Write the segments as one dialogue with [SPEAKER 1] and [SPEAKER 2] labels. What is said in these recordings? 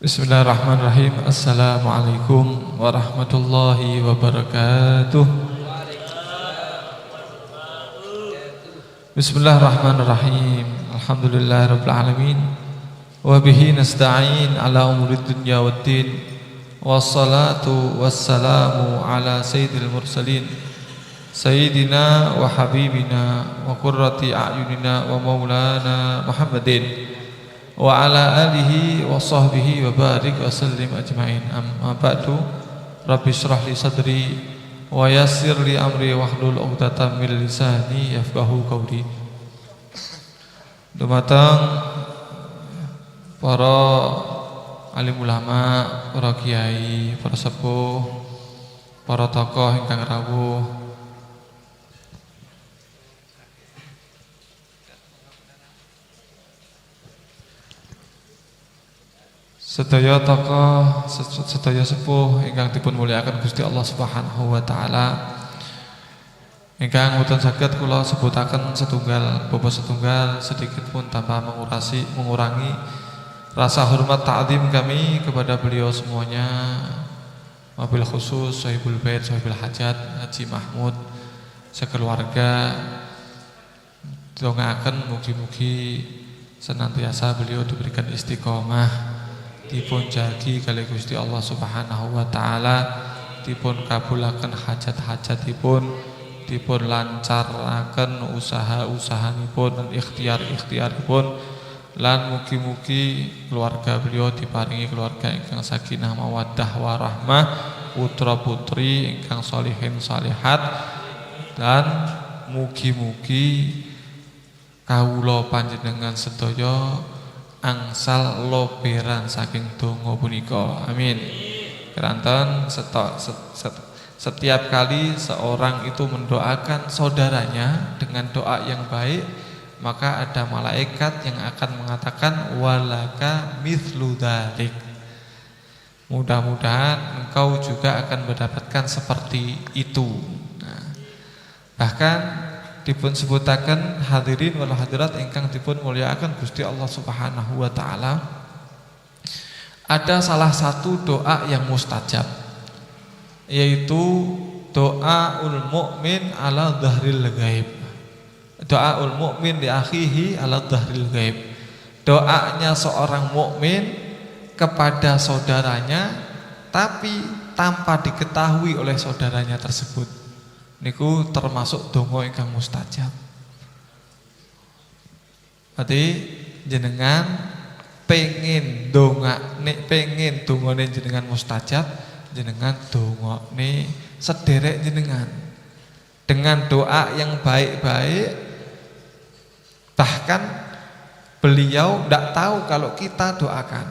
[SPEAKER 1] Bismillahirrahmanirrahim. Assalamualaikum warahmatullahi wabarakatuh. Bismillahirrahmanirrahim. Alhamdulillahirabbil alamin. Wa bihi nasta'in ala umurid dunya waddin. Wassalatu wassalamu ala sayyidil mursalin. Sayyidina wa habibina wa qurrati a'yunina wa maulana Muhammadin wa ala alihi wa sahbihi wa barik wa sallim ajma'in. Amma ba'du. Rabbi shrah li sadri wa yassir li amri wahlul 'uqdatam min lisani yafqahu qawli. Dumateng para alim ulama, para kiai, para sepuh, para tokoh ingkang rawuh, sedaya tokoh, sedaya sepuh ingkang dipun mulyakaken Gusti Allah Subhanahu wa taala. Ingkang boten saged kula sebutaken setunggal bapa setunggal sedikit pun tanpa mengurangi rasa hormat ta'zim kami kepada beliau semuanya. Wabil khusus Sahibul Bait, Sahibul Hajat Haji Mahmud sekeluarga, dongaaken mugi-mugi senantiasa beliau diberikan istiqomah, dipun jagi kali Gusti Allah Subhanahu wa taala, dipun kabulaken hajat-hajatipun, dipun lancaraken usaha-usahanipun dan ikhtiar-ikhtiaripun, lan mugi-mugi keluarga beliau diparingi keluarga ingkang sakinah mawaddah warahmah, putra-putri ingkang sholihin sholihat, dan mugi-mugi kawula panjenengan sedaya angsal loberan saking donga punika. Amin. Keranten setiap kali seorang itu mendoakan saudaranya dengan doa yang baik, maka ada malaikat yang akan mengatakan walaka mithlu dzalik. Mudah-mudahan engkau juga akan mendapatkan seperti itu. Nah, bahkan dipun sebutaken hadirin wal hadirat ingkang dipun mulyakaken Gusti Allah Subhanahu wa taala, ada salah satu doa yang mustajab, yaitu doaul mukmin ala dhahril ghaib. Doaul mukmin li akhihi ala dhahril ghaib. Doanya seorang mukmin kepada saudaranya tapi tanpa diketahui oleh saudaranya tersebut. Niku termasuk donga ingkang mustajab. Berarti jenengan pengen dongane jenengan mustajab, jenengan dongane sederek jenengan dengan doa yang baik-baik. Bahkan beliau tidak tahu kalau kita doakan,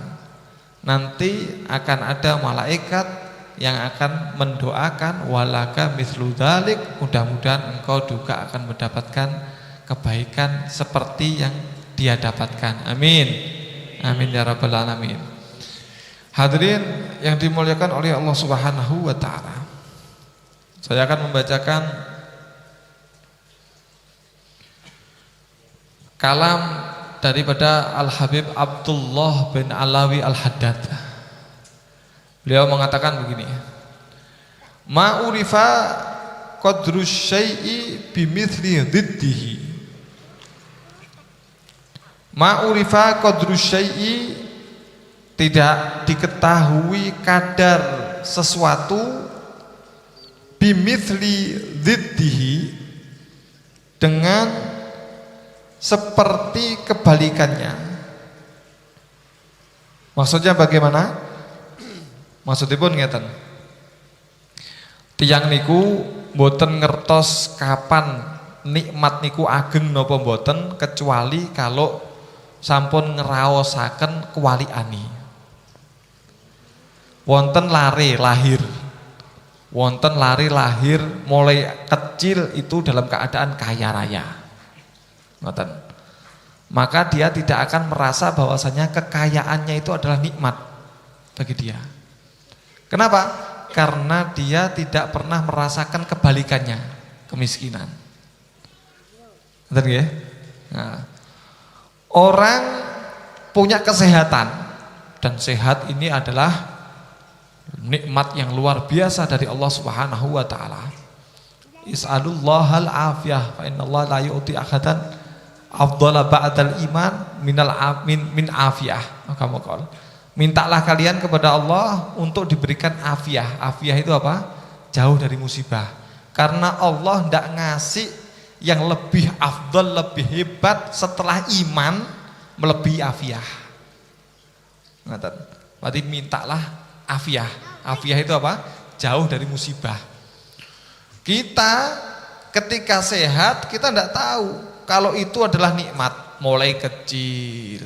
[SPEAKER 1] nanti akan ada malaikat yang akan mendoakan walaka mithlu dzalik, mudah-mudahan engkau juga akan mendapatkan kebaikan seperti yang dia dapatkan. Amin. Amin ya rabbal alamin. Hadirin yang dimuliakan oleh Allah Subhanahu wa taala, saya akan membacakan kalam daripada Al-Habib Abdullah bin Alawi Al-Haddad. Beliau mengatakan begini: ma'urifa qadrus syai'i bimithli dhiddihi. Ma'urifa qadrus syai'i, tidak diketahui kadar sesuatu, bimithli dhiddihi, dengan seperti kebalikannya. Maksudnya bagaimana? Maksudipun ngeten, tiyang niku mboten ngertos kapan nikmat niku ageng napa mboten, kecuali kalau sampun ngraosaken kewaliane. Wonten lare lahir, wonten lare lahir mulai kecil itu dalam keadaan kaya raya, ngoten. Maka dia tidak akan merasa bahwasanya kekayaannya itu adalah nikmat bagi dia. Kenapa? Karena dia tidak pernah merasakan kebalikannya, kemiskinan. Betul ya? Nah, orang punya kesehatan Dan sehat ini adalah nikmat yang luar biasa dari Allah Subhanahu wa taala. Is'alullahal afiyah fa innallaha la yu'ti ahadan afdhala ba'dal iman min afiyah. Kamu qol. Mintalah kalian kepada Allah untuk diberikan afiyah. Afiyah itu apa? Jauh dari musibah. Karena Allah tidak ngasih yang lebih afdal, lebih hebat setelah iman melebihi afiyah. Berarti mintalah afiyah. Afiyah itu apa? Jauh dari musibah. Kita ketika sehat kita tidak tahu kalau itu adalah nikmat. Mulai kecil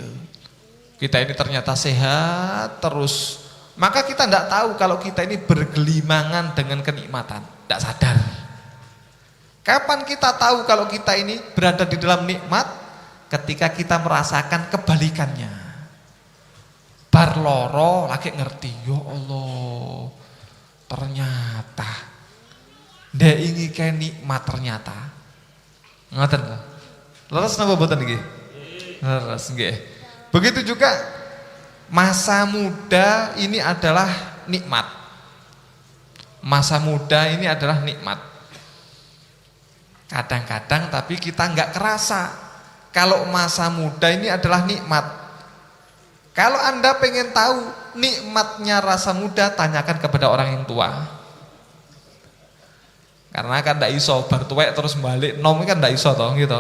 [SPEAKER 1] kita ini ternyata sehat terus, maka kita tidak tahu kalau kita ini bergelimangan dengan kenikmatan, tidak sadar. Kapan kita tahu kalau kita ini berada di dalam nikmat? Ketika kita merasakan kebalikannya. Bar loro lagi ngerti, ya Allah, ternyata ndek ini kayak nikmat ternyata. Ngoten lho. Leres napa mboten niki? Leres nggih. Begitu juga masa muda ini adalah nikmat. Masa muda ini adalah nikmat. Kadang-kadang tapi kita enggak kerasa kalau masa muda ini adalah nikmat. Kalau Anda pengen tahu nikmatnya rasa muda, tanyakan kepada orang yang tua. Karena kan ndak iso bar tuwek terus balik nom kan ndak iso toh gitu.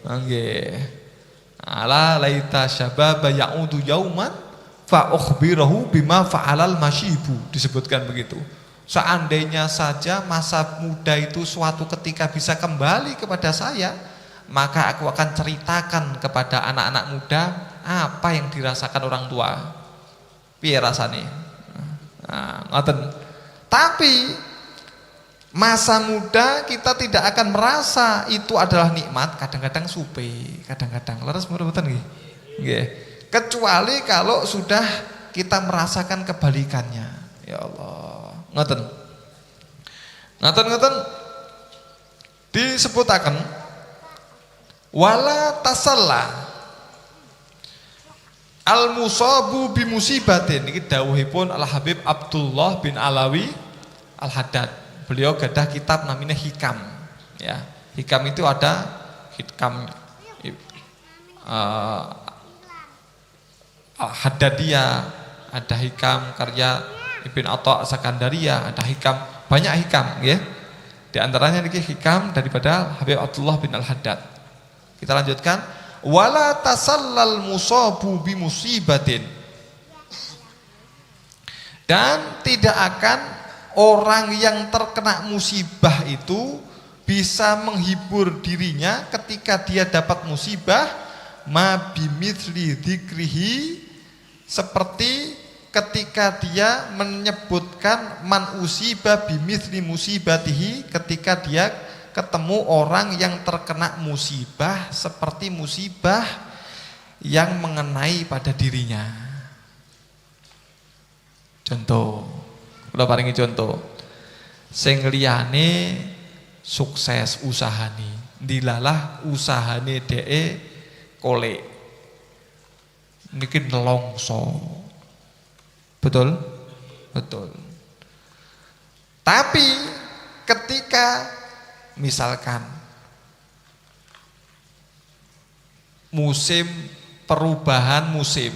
[SPEAKER 1] Nggih. Ala laita syababa ya'udu yauman fa ukhbirahu bima fa'alal masyibu, disebutkan begitu. Seandainya saja masa muda itu suatu ketika bisa kembali kepada saya, maka aku akan ceritakan kepada anak-anak muda apa yang dirasakan orang tua. Piye rasane? Nah, ngoten. Tapi masa muda kita tidak akan merasa itu adalah nikmat, kadang-kadang supe, kadang-kadang leres mboten nggih. Nggih. Kecuali kalau sudah kita merasakan kebalikannya. Ya Allah. Ngoten. Ngoten disebutaken wala tasalla al-musabu bi musibatin. Iki dawuhipun Al-Habib Abdullah bin Alawi Al-Haddad. Beliau gadah kitab namanya Hikam, ya. Hikam itu ada hikam Al-Haddadiyah, ada hikam karya Ibn Atha Sakandaria, ada hikam, banyak hikam ya. Di antaranya niki hikam daripada Habib Abdullah bin Al-Haddad. Kita lanjutkan. Wala tasallal musabu bi musibatin. Dan tidak akan orang yang terkena musibah itu bisa menghibur dirinya ketika dia dapat musibah ma bimithli dzikrihi, seperti ketika dia menyebutkan man usiba bimithli musibatihi, ketika dia ketemu orang yang terkena musibah seperti musibah yang mengenai pada dirinya. Contoh, kula paringi contoh. Sing liyane sukses usahane, dilalah usahane dheke kolek. Niki nelongso. Betul? Betul. Tapi ketika misalkan musim perubahan musim,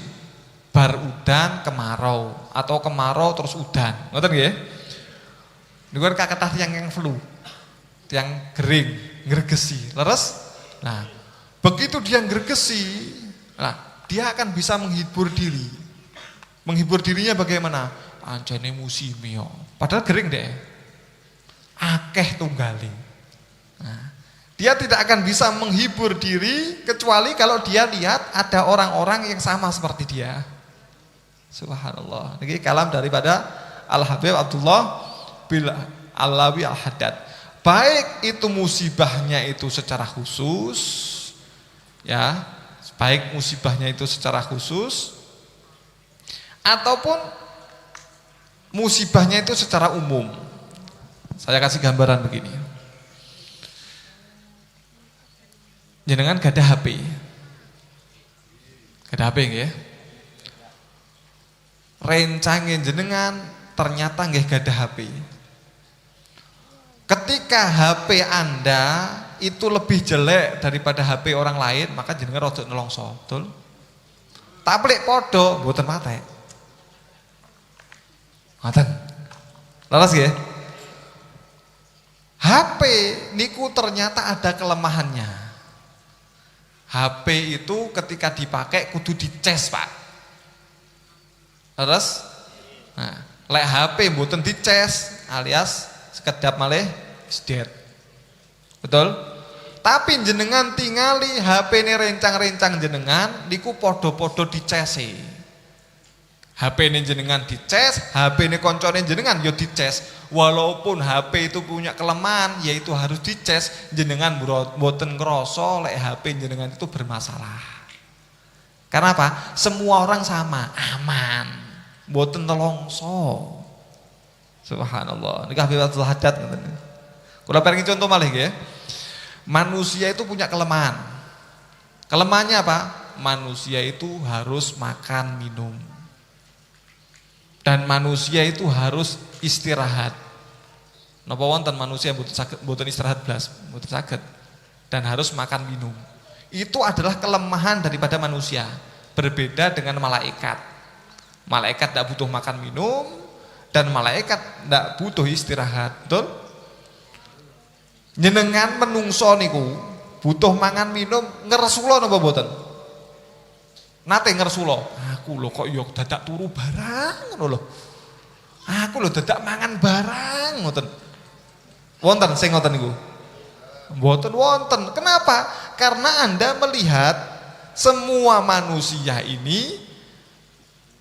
[SPEAKER 1] bar udan kemarau atau kemarau terus udan, ngoten nggih? Niku kan kathah yang flu, yang kering, ngregesi, leres. Nah, begitu dia ngregesi, nah dia akan bisa menghibur diri. Menghibur dirinya bagaimana? Anjane musim yo. Padahal kering deh. Akeh tunggali. Nah, dia tidak akan bisa menghibur diri kecuali kalau dia lihat ada orang-orang yang sama seperti dia. Subhanallah. Ini kalam daripada Al-Habib Abdullah bin Alawi Al-Haddad. Baik itu musibahnya itu secara khusus, ya, baik musibahnya itu secara khusus, ataupun musibahnya itu secara umum. Saya kasih gambaran begini. Jenengan gada HP. Gada HP nggih. Rencangin jenengan ternyata nggih gadah HP. Ketika HP Anda itu lebih jelek daripada HP orang lain, maka jenengan rojok nelongso, betul? Tablik podo mboten patek. Ngoten. Leres nggih? HP niku ternyata ada kelemahannya. HP itu ketika dipakai kudu dicas, Pak. Terus, nah, lek HP mboten dicas alias sekedap malih sedet. Betul? Tapi jenengan tingali HP ini rencang-rencang jenengan niku podo-podo dicese. HP ini jenengan dicas, HP ini koncone jenengan yo dicas. Walaupun HP itu punya kelemahan, yaitu harus dicas, jenengan mboten ngrasa lek HP jenengan itu bermasalah. Karena apa? Semua orang sama, aman. Mboten nelongso. Subhanallah. Niki Habibatul Haddad ngoten. Kula paringi contoh malih nggih. Manusia itu punya kelemahan. Kelemahannya apa? Manusia itu harus makan minum. Dan manusia itu harus istirahat. Napa wonten manusia mboten istirahat blas, mboten saged. Dan harus makan minum. Itu adalah kelemahan daripada manusia. Berbeda dengan malaikat. Malaikat tidak butuh makan minum dan malaikat tidak butuh istirahat, betul? Jenengan menungso niku butuh mangan minum ngersula napa mboten? Nate ngersula. Aku lho kok yo dadak turu barang ngono lho. Aku lho dadak mangan barang ngoten. Wonten sing ngoten niku? Mboten wonten. Kenapa? Karena Anda melihat semua manusia ini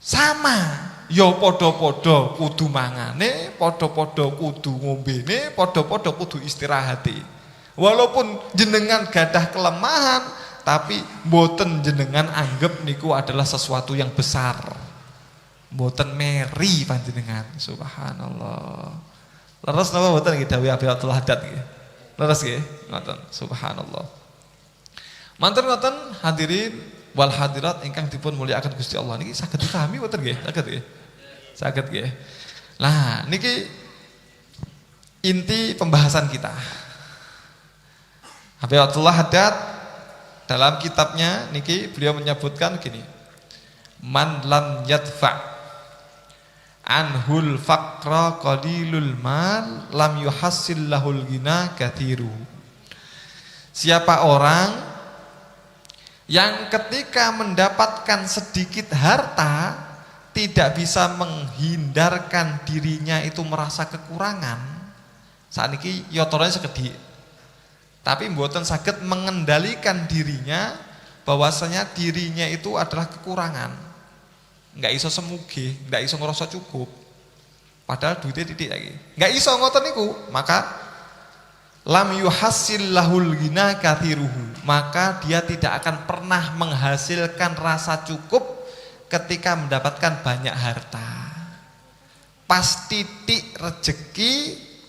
[SPEAKER 1] sama. Yo podo-podo kudu mangane, podo-podo kudu ngombene, podo-podo kudu istirahati. Walaupun jenengan gadah kelemahan, tapi mboten jenengan anggap niku adalah sesuatu yang besar. Mboten meri panjenengan. Subhanallah. Leres napa mboten nggih dawuh Habibatul Haddad nggih? Leres nggih? Ngoten. Subhanallah. Mantun ngoten hadirin wal hadirat ingkang dipun mulyakaken Gusti Allah niki saged dipahami mboten nggih? Saged nggih? Saged nggih. Lah niki inti pembahasan kita. Habibatul Haddad dalam kitabnya niki beliau menyebutkan gini. Man lam yadfa anhul faqra qalilul mal lam yuhassil lahul ghina kathiru. Siapa orang yang ketika mendapatkan sedikit harta tidak bisa menghindarkan dirinya itu merasa kekurangan. Saat ini yotornya sekedhik. Tapi mboten saged mengendalikan dirinya bahwasanya dirinya itu adalah kekurangan. Enggak iso semuge, enggak iso ngerasa cukup. Padahal duitnya titik lagi. Enggak iso ngoten niku, maka lam yuhassil lahul ghina kathiruhu. Maka dia tidak akan pernah menghasilkan rasa cukup ketika mendapatkan banyak harta. Pas titik rezeki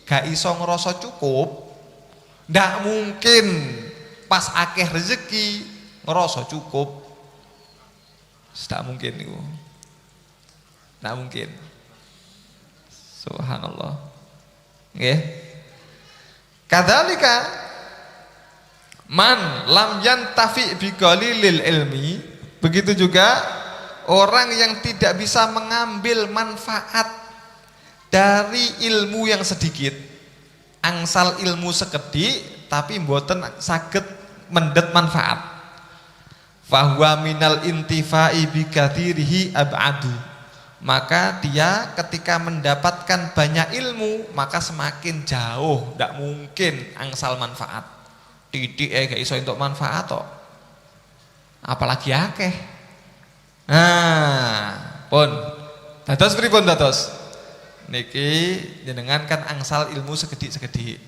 [SPEAKER 1] gak iso ngerasa cukup. Ndak mungkin pas akeh rezeki ngerasa cukup. Ndak mungkin niku. Ndak mungkin. Subhanallah. Nggih. Kadzalika man lam yantafi bi qalilil ilmi, begitu juga orang yang tidak bisa mengambil manfaat dari ilmu yang sedikit. Angsal ilmu sekedhik tapi mboten saged mendhet manfaat. Fahuwa minal intifai bi katsirihi ab'adu. Maka dia ketika mendapatkan banyak ilmu maka semakin jauh, tidak mungkin angsal manfaat. Titik gak iso entuk manfaat tok. Apalagi akeh. Nah, pun dados pripun dados? Niki jenengan kan angsal ilmu sekedhik-sekedhik.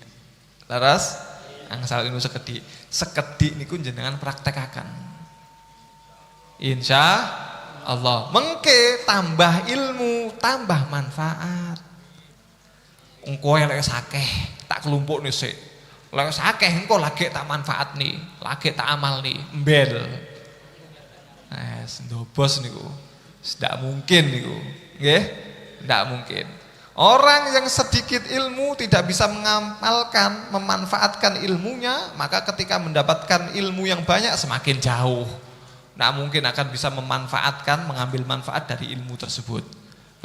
[SPEAKER 1] Laras angsal ilmu sekedhik. Sekedhik niku jenengan praktekaken. Insya Allah mengke tambah ilmu, tambah manfaat. Engko lek sakeh tak kelumpukne sik. Lek sakeh engko lagi tak manfaat nih, lagi tak amal nih, embel. Ndobos niku. Tidak mungkin niku. Nggih? Tidak mungkin. Orang yang sedikit ilmu tidak bisa mengamalkan, memanfaatkan ilmunya, maka ketika mendapatkan ilmu yang banyak semakin jauh. Tidak mungkin akan bisa memanfaatkan, mengambil manfaat dari ilmu tersebut.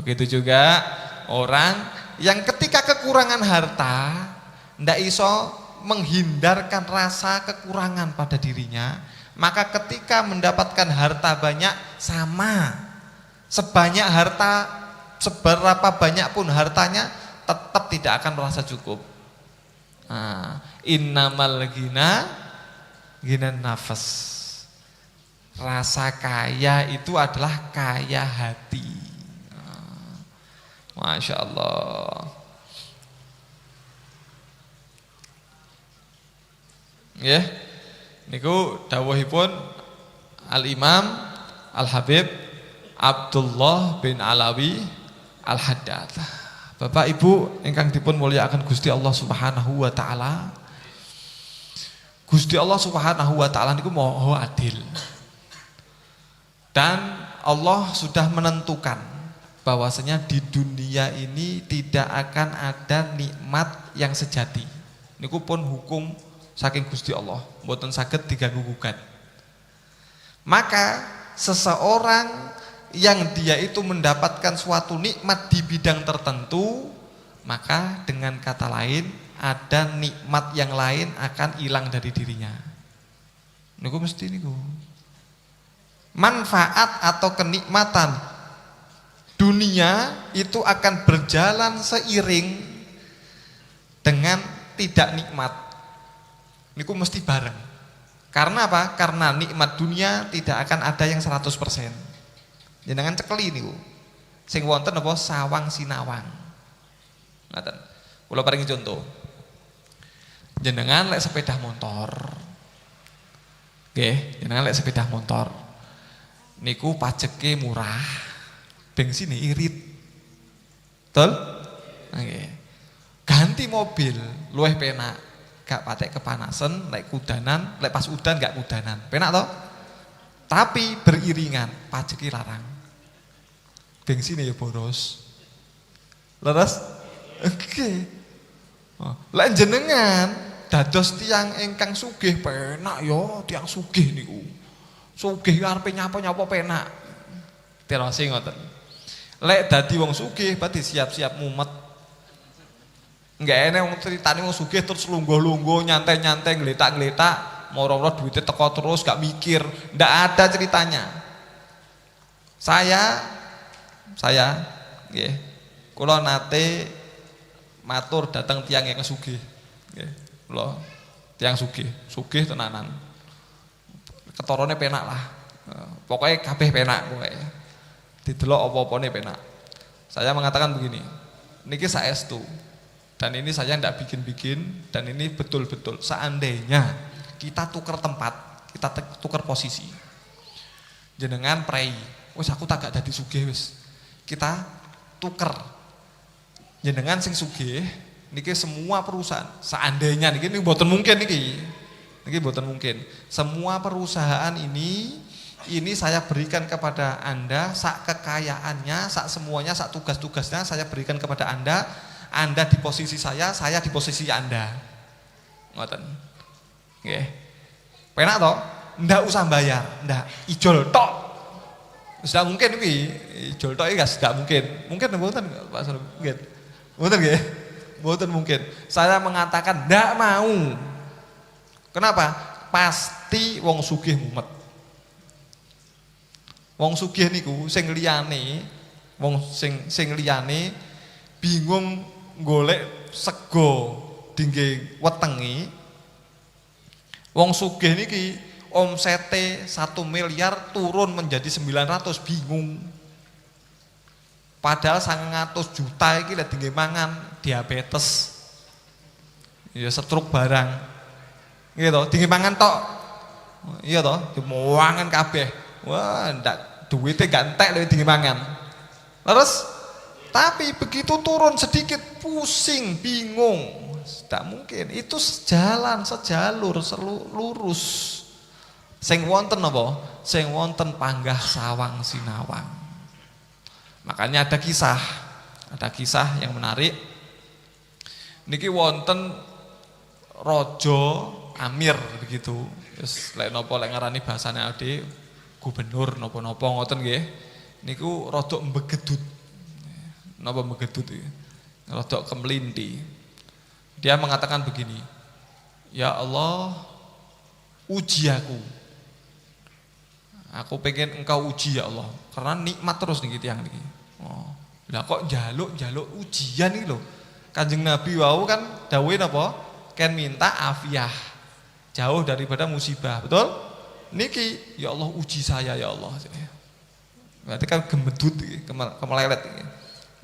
[SPEAKER 1] Begitu juga orang yang ketika kekurangan harta tidak iso menghindarkan rasa kekurangan pada dirinya, maka ketika mendapatkan harta banyak sama, sebanyak harta, seberapa banyak pun hartanya tetap tidak akan merasa cukup. Innamal ghina ghinan nafas. Rasa kaya itu adalah kaya hati. Masya Allah. Ya, niku dawuhipun Al-Imam Al-Habib Abdullah bin Alawi Al-Haddad. Bapak Ibu ingkang dipun mulyakaken Gusti Allah Subhanahu wa taala. Gusti Allah Subhanahu wa taala niku Maha adil. Dan Allah sudah menentukan bahwasanya di dunia ini tidak akan ada nikmat yang sejati. Niku pun hukum saking Gusti Allah, mboten saged diganggu gugat. Maka seseorang yang dia itu mendapatkan suatu nikmat di bidang tertentu, maka dengan kata lain ada nikmat yang lain akan hilang dari dirinya. Niku mesti niku. Manfaat atau kenikmatan dunia itu akan berjalan seiring dengan tidak nikmat. Niku mesti bareng. Karena apa? Karena nikmat dunia tidak akan ada yang 100%. Jenengan cekeli niku. Sing wonten apa sawang sinawang. Ngoten. Kula paringi contoh. Jenengan lek sepeda motor. Nggih, jenengan lek sepeda motor. Niku pajeke murah. Bensinnya irit. Betul? Nggih. Ganti mobil luwih penak. Gak patek kepanasan, lek kudanan, lek pas udan gak kudanan. Penak toh? Tapi beriringan, pajeki larang. Bensinnya ya boros. Leres? Oke. Lek jenengan dados tiyang ingkang sugih penak ya, tiyang sugih niku. Sugih arepe nyapa-nyapa penak. Terose ngoten. Lek dadi wong sugih berarti siap-siap mumet. Enggak enek wong critane wong sugih terus lungguh-lungguh, nyantai-nyantai, ngletak-ngletak, moro-moro duitnya teko terus gak mikir. Ndak ada ceritanya. Saya nggih, kula nate matur datang tiyang ingkang sugih. Nggih, kula tiyang sugih tenanan. Ketorone penak lah. Pokoknya kabeh penak pokoke. Didelok apa-apane penak. Saya mengatakan begini, niki saestu. Dan ini saya ndak bikin-bikin, dan ini betul-betul seandainya kita tukar tempat, kita tukar posisi. Jenengan prei, wis aku tak gak dadi sugih wis. Kita tuker. Jenengan sing sugih niki semua perusahaan. Seandainya niki mboten mungkin niki. Niki mboten mungkin. Semua perusahaan ini saya berikan kepada Anda, sak kekayaannya, sak semuanya, sak tugas-tugasnya saya berikan kepada Anda. Anda di posisi saya di posisi Anda. Ngoten. Nggih. Penak toh? Ndak usah bayar, ndak. Ijol tok. Sudah mungkin iki, ijol tok iki gak mungkin. Mungkin mboten Pak Salim. Nggih. Mboten nggih? Mboten mungkin. Saya mengatakan ndak mau. Kenapa? Pasti wong sugih mumet. Wong sugih niku sing liyane, wong sing liyane bingung golek sego dingge wetengi. Wong sugih niki omsete 1 miliar turun menjadi 900 bingung. Padahal 900 juta iki lek dingge mangan diabetes. Ya stroke barang. Nggih to, dingge mangan tok. Iya to, dimuangan kabeh. Wah, ndak duwite gak entek lek dingge mangan. Terus tapi begitu turun sedikit pusing, bingung. Tidak mungkin. Itu sejalan, sejalur, lurus. Sing wonten apa? Sing wonten panggah sawang sinawang. Makanya ada kisah yang menarik. Niki wonten Raja Amir begitu. Terus lek napa lek ngarani bahasane ade gubernur napa-napa ngoten nggih. Niku rada mbegedut. Napa mbegedut iki? Rada kemlinti. Dia mengatakan begini, "Ya Allah, uji aku. Aku pengen engkau uji ya Allah, karena nikmat terus nih tiang niki." Oh, lah kok jaluk ujian nih loh. Kanjeng Nabi wau kan dawuhe napa? Ken minta afiah, jauh daripada musibah, betul? Niki, ya Allah uji saya ya Allah. Berarti kan gemedut, kemelelet.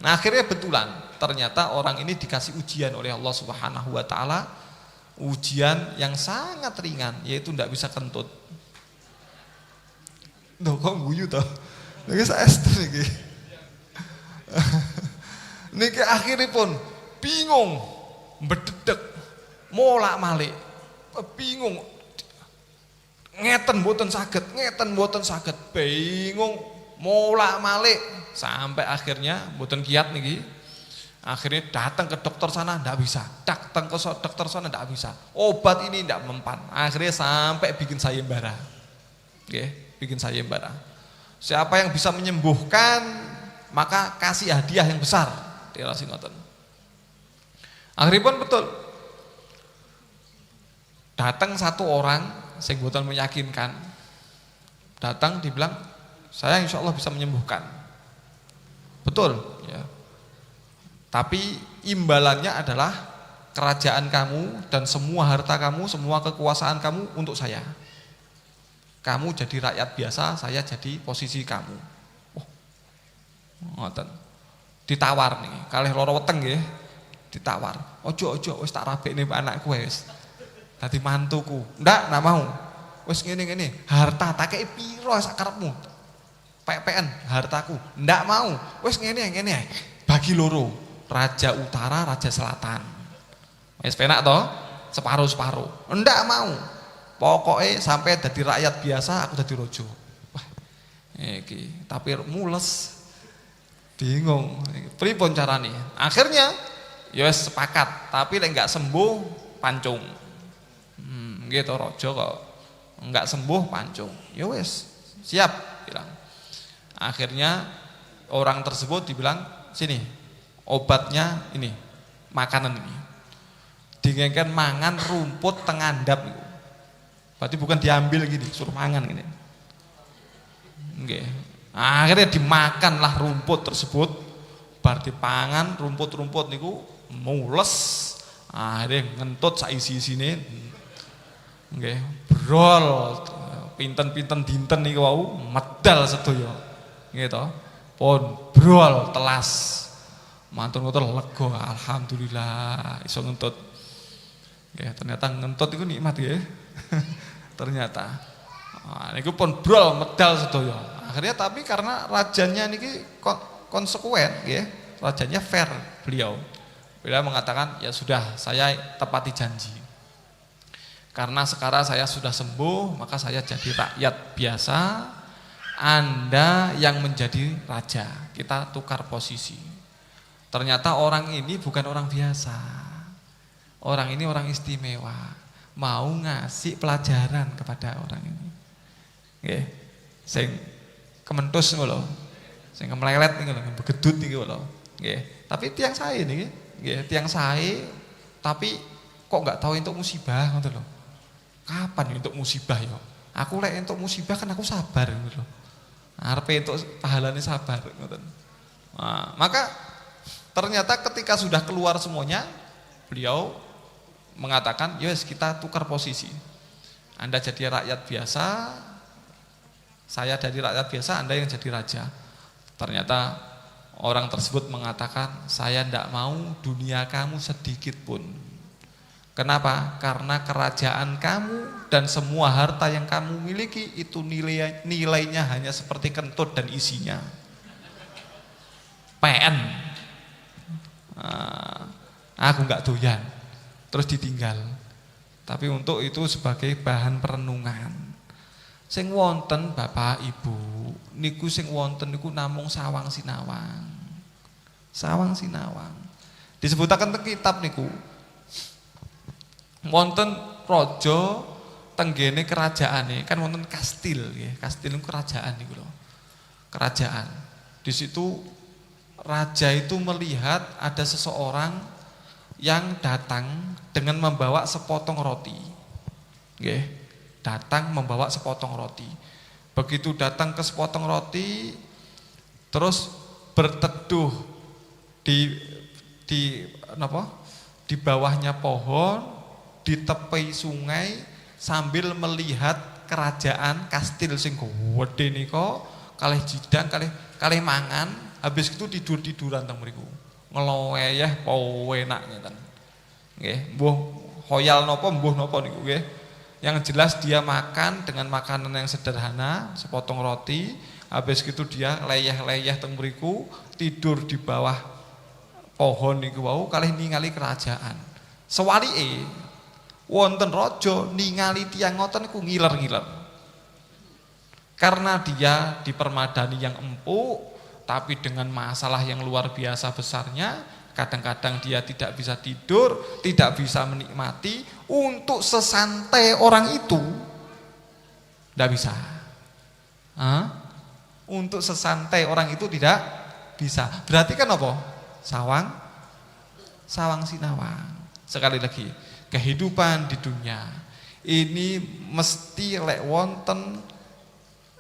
[SPEAKER 1] Nah akhirnya betulan, ternyata orang ini dikasih ujian oleh Allah Subhanahu Wa Taala, ujian yang sangat ringan, yaitu tidak bisa kentut. Duh kok guyu toh? Niki saestu niki. Niki akhirnya pun bingung, bededek, molak-malik, bingung, ngeten mboten saged, bingung, molak-malik, sampai akhirnya mboten kiat niki. Akhirnya datang ke dokter sana ndak bisa, datang ke dokter sana ndak bisa, obat ini ndak mempan. Akhirnya sampai bikin sayembara, bikin sayembara. Siapa yang bisa menyembuhkan maka kasih hadiah yang besar. Dirasi ngoten. Akhirnya pun betul. Datang satu orang sing boten meyakinkan. Datang dibilang, "Saya insya Allah bisa menyembuhkan." Betul, ya. Tapi imbalannya adalah kerajaan kamu dan semua harta kamu, semua kekuasaan kamu untuk saya. Kamu jadi rakyat biasa, saya jadi posisi kamu. Oh, ngoten. Ditawar nih, kalih loro weteng nggih. Ditawar. Ojo wis tak rabekne anakku wis. Dadi mantuku. Ndak mau. Wis ngene-ngene, harta tak kei piro sak karepmu. PPN hartaku. Ndak mau. Wis ngene ae. Bagi loro, Raja Utara, Raja Selatan. Wis penak to? Separuh-separuh. Ndak mau. Pokoknya sampai dadi rakyat biasa aku dadi raja. Wah, iki tapi mules. Bingung. Pripun carane? Akhirnya ya wis sepakat, tapi lek enggak sembuh pancung. Nggih to raja kok enggak sembuh pancung. Ya wis, siap bilang. Akhirnya orang tersebut dibilang, "Sini, obatnya ini, makanan ini." Dingengken mangan rumput tengandap niku. Berarti bukan diambil gini, suruh mangan gini. Nggih. Akhirnya dimakanlah rumput tersebut. Bar dipangan rumput-rumput niku mules. Akhirnya ngentut sak isi-isine. Nggih, brol. Pinten-pinten dinten niku wau medal sedaya. Nggih to. Pun brol telas. Mantun ngoten lega, alhamdulillah iso ngentut. Nggih, ternyata ngentut iku nikmat nggih. Ternyata niku pun brol medal sedaya. Akhirnya tapi karena rajanya niki konsekuen nggih, rajanya fair beliau. Beliau mengatakan, "Ya sudah, saya tepati janji. Karena sekarang saya sudah sembuh, maka saya jadi rakyat biasa, Anda yang menjadi raja. Kita tukar posisi." Ternyata orang ini bukan orang biasa. Orang ini orang istimewa. Mau ngasih pelajaran kepada orang ini. Nggih. Sing kementus niku lho. Sing kemlelet niku lho, begedut niku lho. Nggih. Tapi tiang sae niki, nggih, tiang sae tapi kok enggak tahu entuk musibah ngoten lho. Kapan entuk musibah ya? Aku lek entuk musibah kan aku sabar ngoten lho. Arepe entuk pahalane sabar ngoten. Nah, maka ternyata ketika sudah keluar semuanya, beliau mengatakan, "Yes, kita tukar posisi. Anda jadi rakyat biasa, saya jadi rakyat biasa, Anda yang jadi raja." Ternyata orang tersebut mengatakan, "Saya tidak mau dunia kamu sedikit pun." Kenapa? Karena kerajaan kamu dan semua harta yang kamu miliki itu nilainya hanya seperti kentut dan isinya. PN. Aku nggak doyan. Terus ditinggal. Tapi untuk itu sebagai bahan perenungan. Sing wonten Bapak Ibu, niku sing wonten niku namung sawang sinawang. Sawang sinawang. Disebutaken teng kitab niku. Wonten raja tenggene kerajaane, kan wonten kastil nggih. Kastil niku kerajaan niku lho. Kerajaan. Di situ raja itu melihat ada seseorang yang datang dengan membawa sepotong roti. Nggih, datang membawa sepotong roti. Begitu datang ke sepotong roti, terus berteduh di bawahnya pohon, di tepi sungai sambil melihat kerajaan kastil sing gedhe nika kalih jidang kalih mangan, habis itu tidur-tiduran teng mriku. Ngeloyeh enak ngeten. Nggih, mbuh hoyal napa mbuh napa niku nggih. Yang jelas dia makan dengan makanan yang sederhana, sepotong roti, habis itu dia leyeh-leyeh teng mriku, tidur di bawah pohon niku wau kalih ningali kerajaan. Sewalike wonten raja ningali tiyang ngoten niku ngiler-ngiler. Karena dia dipermadani yang empuk, tapi dengan masalah yang luar biasa besarnya, kadang-kadang dia tidak bisa tidur, tidak bisa menikmati. Untuk sesantai orang itu tidak bisa. Untuk sesantai orang itu tidak bisa. Berarti kan apa? Sawang sinawang. Sekali lagi, kehidupan di dunia ini mesti lek wonten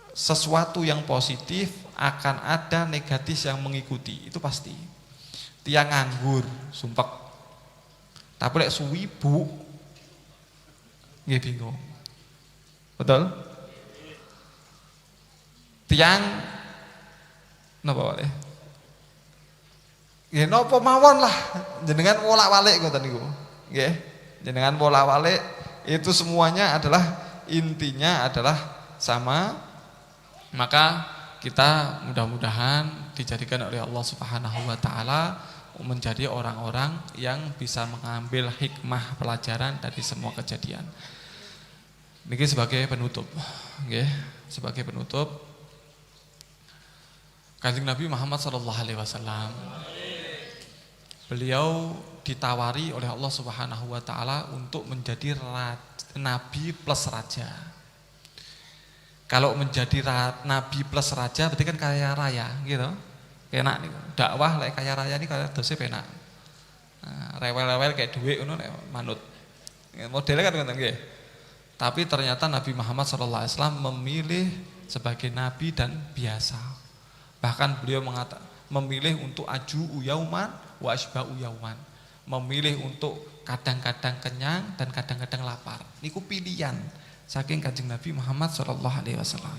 [SPEAKER 1] sesuatu yang positif, akan ada negatif yang mengikuti, itu pasti. Tiang nganggur, sumpek. Tapi lek suwibu nggih bingung. Betul? Tiang napa wae? Nggih napa mawon lah, jenengan wolak-walik ngoten niku. Nggih, jenengan wolak-walik itu semuanya adalah intinya adalah sama. Maka kita mudah-mudahan dijadikan oleh Allah Subhanahu wa taala menjadi orang-orang yang bisa mengambil hikmah pelajaran dari semua kejadian. Niki sebagai penutup, nggih, sebagai penutup Kanjeng Nabi Muhammad SAW, beliau ditawari oleh Allah Subhanahu wa taala untuk menjadi nabi plus raja. Kalau menjadi nabi plus raja berarti kan kaya raya, gitu. Enak nih, dakwah lek kaya raya ini kaya dose penak. Nah, rewel-rewel kayak duit ngono nek manut. Modelnya kan ngoten nggih. Tapi ternyata Nabi Muhammad SAW memilih sebagai nabi dan biasa. Bahkan beliau memilih untuk aju yauman wa asba'u yauman. Memilih untuk kadang-kadang kenyang dan kadang-kadang lapar. Niku pilihan saking Kanjeng Nabi Muhammad SAW.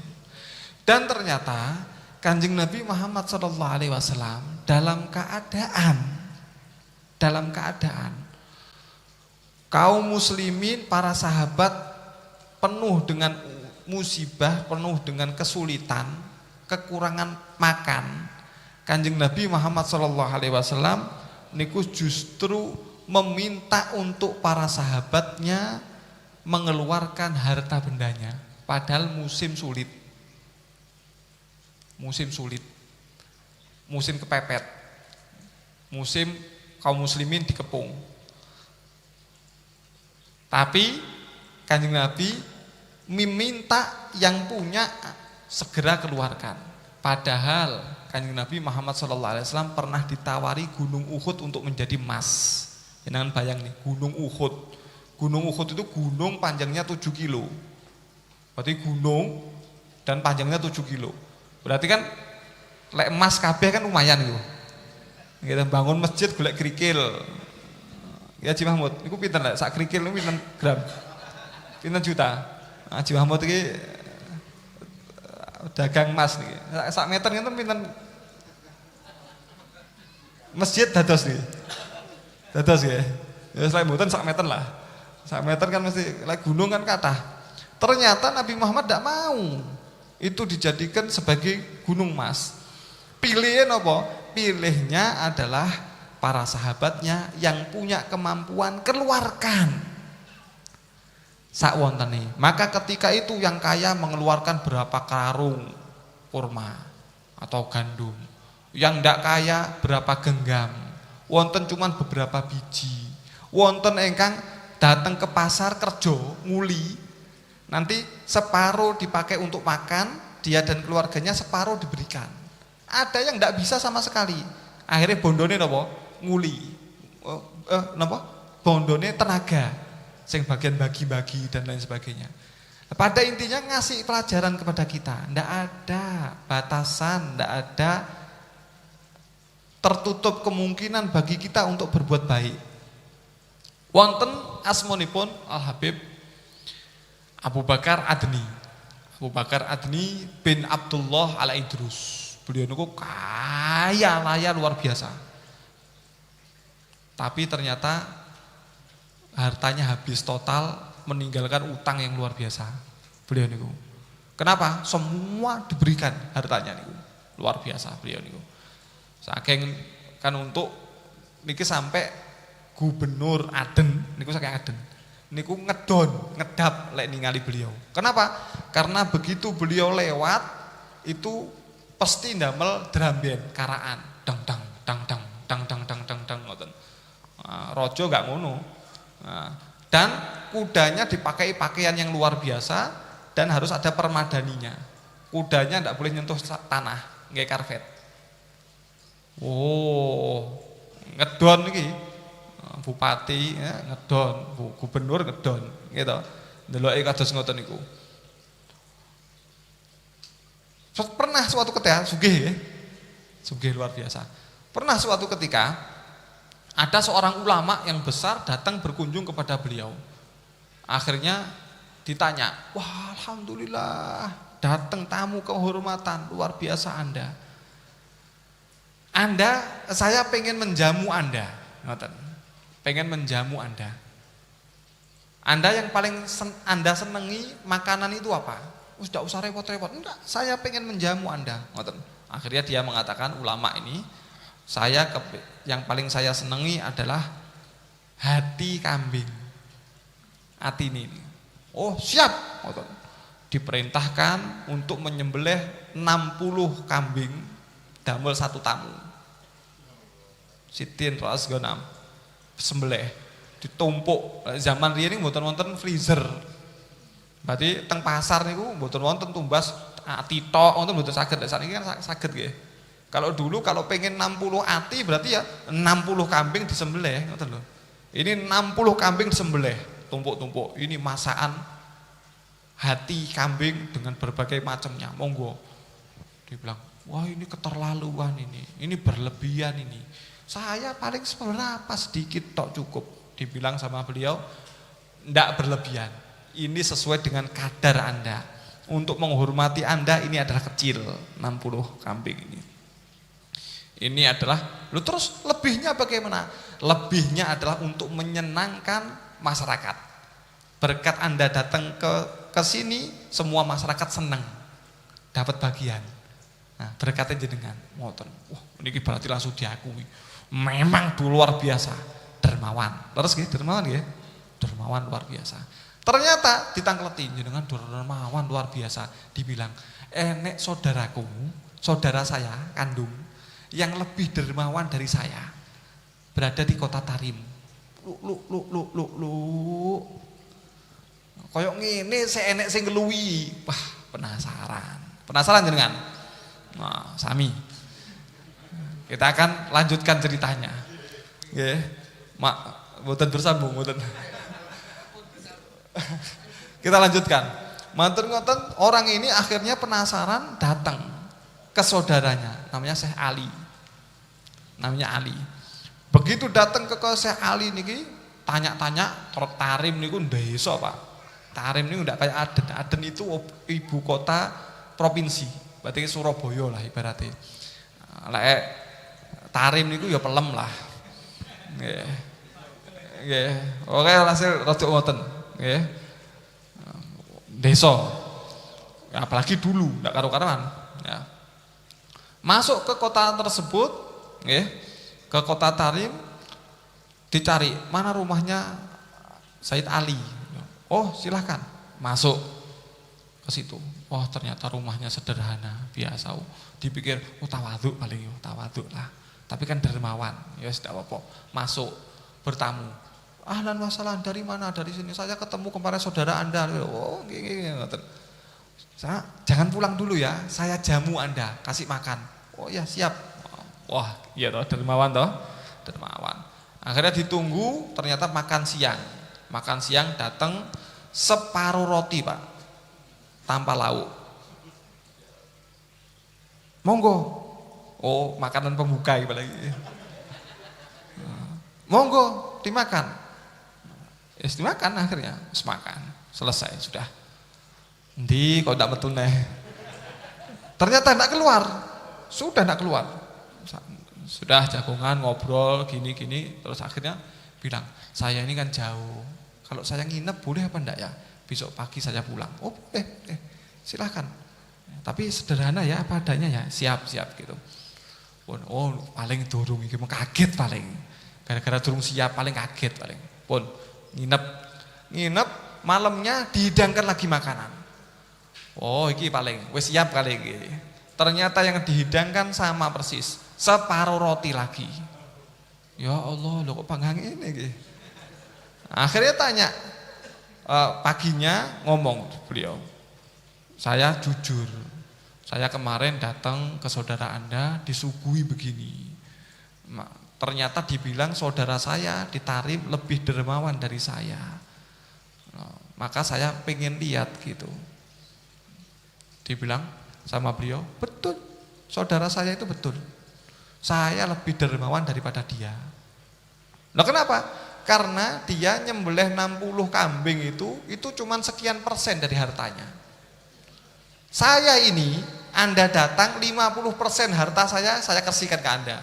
[SPEAKER 1] Dan ternyata Kanjeng Nabi Muhammad SAW dalam keadaan kaum muslimin, para sahabat penuh dengan musibah, penuh dengan kesulitan, kekurangan makan, Kanjeng Nabi Muhammad SAW niku justru meminta untuk para sahabatnya mengeluarkan harta bendanya, padahal musim sulit, musim kepepet, musim kaum muslimin dikepung. Tapi Kanjeng Nabi meminta yang punya segera keluarkan. Padahal Kanjeng Nabi Muhammad SAW pernah ditawari Gunung Uhud untuk menjadi emas. Jangan bayang nih, Gunung Uhud. Gunung Uhud itu gunung panjangnya 7 kilo. Berarti gunung dan panjangnya 7 kilo. Berarti kan lek emas kabeh kan lumayan itu. Kita bangun masjid golek kerikil. Ya Haji Mahmud, niku pinten lek sak kerikil niku pinten gram? Pinten juta? Haji Mahmud iki dagang emas niki. Sak meter ngenten pinten? Masjid dados niki. Dados nggih. Ya selain mboten sak meter lah. Sak meter kan mesti lek gunung kan kathah. Ternyata Nabi Muhammad tidak mau itu dijadikan sebagai gunung emas. Pilihnya apa? Pilihnya adalah para sahabatnya yang punya kemampuan keluarkan sak wontene. Maka ketika itu yang kaya mengeluarkan berapa karung, kurma atau gandum. Yang ndak kaya berapa genggam. Wonten cuman beberapa biji. Wonten ingkang datang ke pasar kerja nguli, nanti separuh dipakai untuk makan, dia dan keluarganya separuh diberikan. Ada yang ndak bisa sama sekali. Akhirnya bondone napa? Nguli. Napa? Bondone tenaga. Sing bagian bagi-bagi dan lain sebagainya. Pada intinya ngasih pelajaran kepada kita, ndak ada batasan, ndak ada tertutup kemungkinan bagi kita untuk berbuat baik. Wonten asmonipun Al Habib Abu Bakar Adni. Abu Bakar Adni bin Abdullah Al Idrus. Beliau niku kaya raya luar biasa. Tapi ternyata hartanya habis total, meninggalkan utang yang luar biasa. Beliau niku. Kenapa? Semua diberikan hartanya niku. Luar biasa beliau niku. Saking kan untuk niki sampai gubernur Aden niku saking Aden. Niku ngedap lek ningali beliau. Kenapa? Karena begitu beliau lewat itu pasti ndamel drum band karaan. Dang dang dang dang dang dang dang dang dang ngoten. Rojo gak ngono. Dan kudanya dipakai pakaian yang luar biasa dan harus ada permadaninya. Kudanya ndak boleh nyentuh tanah, nggih karpet. Oh, ngedon iki. Bupati ya, ngedon, gubernur ngedon, gitu. Ndeloke kados ngoten niku. Pernah suatu ketika sugih ya. Sugih luar biasa. Pernah suatu ketika ada seorang ulama yang besar datang berkunjung kepada beliau. Akhirnya ditanya, "Wah, alhamdulillah, datang tamu kehormatan, luar biasa Anda. Saya pengen menjamu Anda." Ngoten. Pengen menjamu Anda. Anda yang paling Anda senangi makanan itu apa? Tidak usah repot-repot. Enggak, saya pengen menjamu Anda. Ngoten. Akhirnya dia mengatakan, ulama ini, yang paling saya senangi adalah hati kambing. Hati ini. Oh, siap. Ngoten. Diperintahkan untuk menyembelih 60 kambing damel satu tamu. Sitin ras gonam. Sembelih ditumpuk. Zaman riyen niku mboten wonten freezer. Berarti teng pasar niku mboten wonten tumbas ati tok, wonten mboten saged. Sakniki kan saged nggih. Kalau dulu kalau pengen 60 ati berarti ya 60 kambing disembelih, ngoten lho. Ini 60 kambing disembelih, tumpuk-tumpuk. Ini masakan hati kambing dengan berbagai macamnya. Monggo. Dibilang, "Wah, ini keterlaluan ini. Ini berlebihan ini. Saya paling seberapa sedikit tok cukup." Dibilang sama beliau, "Ndak berlebihan. Ini sesuai dengan kadar Anda. Untuk menghormati Anda ini adalah kecil, 60 kambing ini. Ini adalah, lu terus lebihnya bagaimana? Lebihnya adalah untuk menyenangkan masyarakat. Berkat Anda datang ke sini, semua masyarakat senang, dapat bagian. Nah, berkatnya jenengan, ngoten. Wah, ini berarti langsung diakui. Memang luar biasa, dermawan. Terus nggih, dermawan nggih. Dermawan luar biasa. Ternyata ditangkleti jenengan dermawan luar biasa. Dibilang, "Enek saudaraku, saudara saya kandung yang lebih dermawan dari saya. Berada di kota Tarim." Lu. Koyok ngene enek sing ngeluwi. Wah, penasaran. Penasaran jenengan? Nah, sami. Kita akan lanjutkan ceritanya. Nggih. Mak, mboten bersambung, mboten. Kita lanjutkan. Matur ngoten, orang ini akhirnya penasaran datang ke saudaranya, namanya Syekh Ali. Namanya Ali. Begitu datang ke Syekh Ali niki, tanya-tanya, Tarim niku desa, Pak. Tarim niku ndak kayak Aden. Aden itu ibu kota provinsi. Berarti Surabaya lah ibaratnya. Lek Tarim niku ya pelem lah. Nggih. Nggih. Oke, hasil rada ngoten, nggih. Desa. Apalagi dulu ndak karo-karoan, ya. Masuk ke kota tersebut, nggih. Ke kota Tarim dicari, mana rumahnya Said Ali. Oh, silahkan masuk ke situ. wah ternyata rumahnya sederhana, biasa. Dipikir tawadhu paling tawadhu lah. Tapi kan dermawan, ya tidak apa-apa. Masuk bertamu. Ahlan wasalan, dari mana? Dari sini. Saya ketemu kemarin saudara Anda. Oh, ngoten. Jangan pulang dulu ya. Saya jamu Anda, kasih makan. Oh ya, siap. Wah, iya toh, dermawan toh. Dermawan. Akhirnya ditunggu, ternyata makan siang. Makan siang datang separuh roti, Pak. Tanpa lauk. Monggo. Oh, makanan pembuka apalagi. Monggo, dimakan. Dimakan akhirnya, makan. Selesai sudah. Ndi kok ndak metu neh. Ternyata ndak keluar. Sudah ndak keluar. Sudah jagongan ngobrol gini-gini terus akhirnya bilang, "Saya ini kan jauh. Kalau saya nginep boleh apa enggak ya? Besok pagi saya pulang." "Oh, boleh. Silakan. Tapi sederhana ya apa adanya ya." Siap gitu. Oh, paling durung iki kaget paling. Gara-gara durung siap paling kaget paling. Pun nginep malamnya dihidangkan lagi makanan. Oh, iki paling wis siap kali iki. Ternyata yang dihidangkan sama persis, separuh roti lagi. Ya Allah, lho kok panggang ini iki. Akhirnya tanya, paginya ngomong beliau, "Saya jujur, saya kemarin datang ke saudara Anda disuguhi begini. Ternyata dibilang saudara saya di Tarim lebih dermawan dari saya. Maka saya pengen lihat gitu." Dibilang sama beliau, "Betul, saudara saya itu betul. Saya lebih dermawan daripada dia." Loh kenapa? Karena dia nyembelih 60 kambing itu cuman sekian persen dari hartanya. Saya ini, Anda datang 50% harta saya kasihkan ke Anda.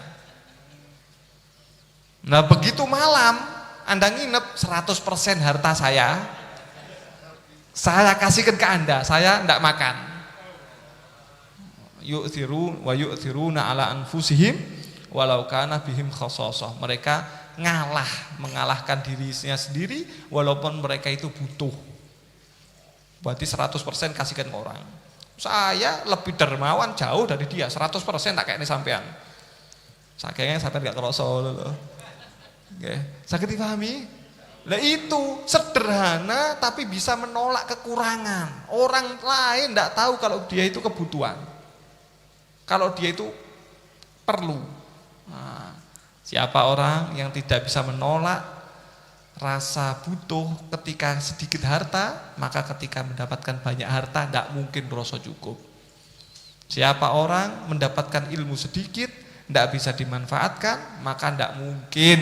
[SPEAKER 1] Nah begitu malam Anda nginep 100% harta saya kasihkan ke Anda, saya enggak makan. Yu'thiru wa yu'thiruna ala anfusihim walau kana bihim khasasah. Mereka mengalahkan dirinya sendiri walaupun mereka itu butuh. Berarti 100% kasihkan ke orang. Saya lebih dermawan jauh dari dia, 100% tak kayak ini sampean. Sakitnya sampean gak kerasa loh. Oke, sakit dipahami? Lah itu sederhana tapi bisa menolak kekurangan. Orang lain enggak tahu kalau dia itu kebutuhan. Kalau dia itu perlu. Nah, siapa orang yang tidak bisa menolak rasa butuh ketika sedikit harta, maka ketika mendapatkan banyak harta tidak mungkin rasa cukup. Siapa orang mendapatkan ilmu sedikit tidak bisa dimanfaatkan, maka tidak mungkin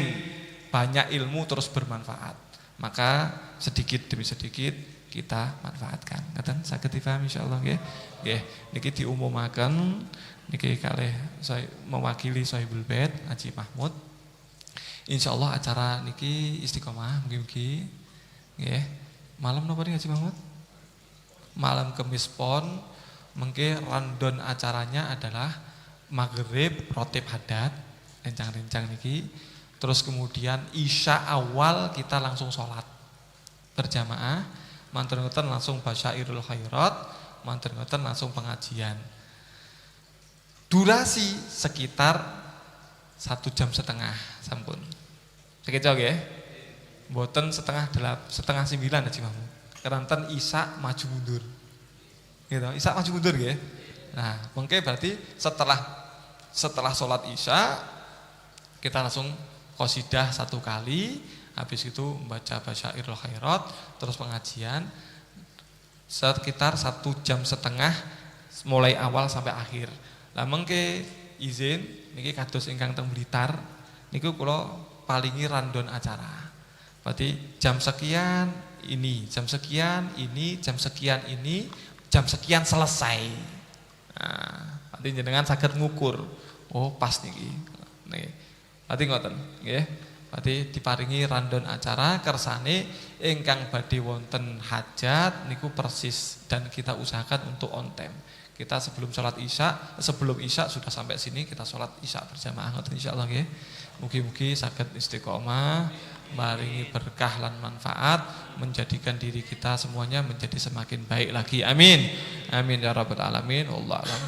[SPEAKER 1] banyak ilmu terus bermanfaat. Maka sedikit demi sedikit kita manfaatkan. Ngaten saged dipahami insyaallah nggih. Nggih, niki diumumaken niki kalih saya mewakili Sohibul Bait Haji Mahmud. Insyaallah acara niki istiqomah mugi-mugi nggih. Malam napa nih Haji Mahmud? Malam Kamis Pon mengke random acaranya adalah maghrib rotib hadat rencang-rencang niki. Terus kemudian isya awal kita langsung sholat berjamaah, manten ngoten langsung basyairul khairat, manten ngoten langsung pengajian. Durasi sekitar 1,5 jam sampun. Sekeco nggih. Mboten setengah 9 Haji Mahmud. Keranten isya maju mundur. Gitu, isya maju mundur nggih. Nah, mengke berarti setelah sholat isya kita langsung qasidah 1 kali, habis itu membaca basyairul khairat, terus pengajian sekitar 1,5 jam mulai awal sampai akhir. Lah mengke izin niki kados ingkang teng Blitar niku kula palingi random acara. Berarti jam sekian ini, jam sekian ini, jam sekian ini, jam sekian selesai. Nah, nanti jenengan saged ngukur. Oh, pas niki. Nih. Berarti ngoten, nggih. Berarti diparingi random acara kersane ingkang badhe wonten hajat niku persis dan kita usahakan untuk on time. Kita sebelum isya sudah sampai sini kita sholat isya berjamaah ngoten insyaallah nggih. Mugi-mugi saged istiqomah, maringi berkah lan manfaat, menjadikan diri kita semuanya menjadi semakin baik lagi. Amin. Amin ya rabbal alamin. Wallahu a'lam.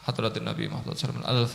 [SPEAKER 1] Hadratin Nabi Muhammad sallallahu alaihi wasallam.